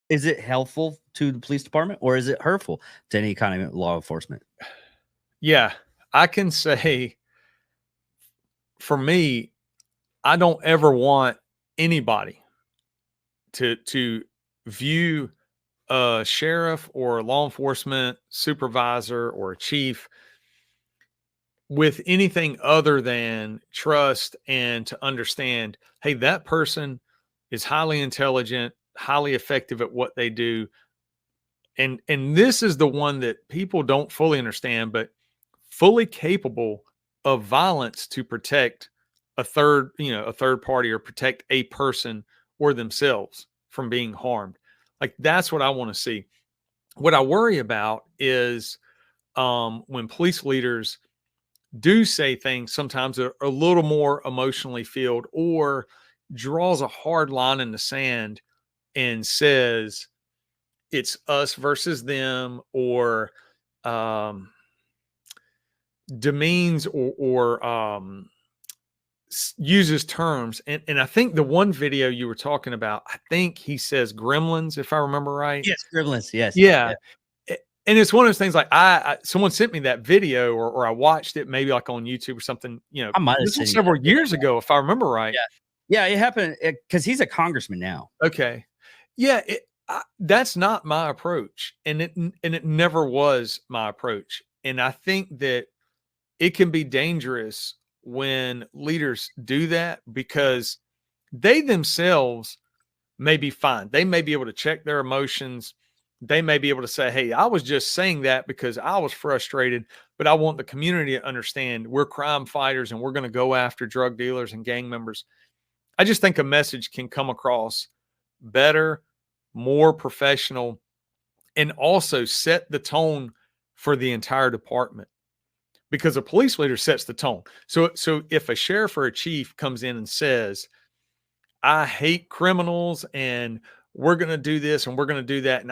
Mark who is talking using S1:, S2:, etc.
S1: Is it helpful to the police department or is it hurtful to any kind of law enforcement?
S2: Yeah, I can say for me, I don't ever want anybody to view a sheriff or a law enforcement supervisor or a chief with anything other than trust and to understand, hey, that person is highly intelligent, highly effective at what they do. And this is the one that people don't fully understand, but fully capable of violence to protect a third party or protect a person or themselves from being harmed. Like that's what I want to see. What I worry about is when police leaders do say things sometimes that are a little more emotionally filled or draws a hard line in the sand and says it's us versus them or um, demeans or uses terms. And I think the one video you were talking about, I think he says gremlins, if I remember right.
S1: Yes, frivolous, yes.
S2: Yeah.
S1: Yeah.
S2: And it's one of those things like I someone sent me that video or I watched it maybe like on YouTube or something,
S1: I might have
S2: this
S1: seen
S2: was
S1: you that
S2: several
S1: video.
S2: years ago, if I remember right.
S1: Yeah. Yeah, it happened because he's a congressman now.
S2: Okay. Yeah, that's not my approach, and it never was my approach. And I think that it can be dangerous when leaders do that because they themselves may be fine. They may be able to check their emotions. They may be able to say, "Hey, I was just saying that because I was frustrated, but I want the community to understand we're crime fighters and we're going to go after drug dealers and gang members." I just think a message can come across better, more professional, and also set the tone for the entire department because a police leader sets the tone. So if a sheriff or a chief comes in and says, "I hate criminals and we're going to do this and we're going to do that," and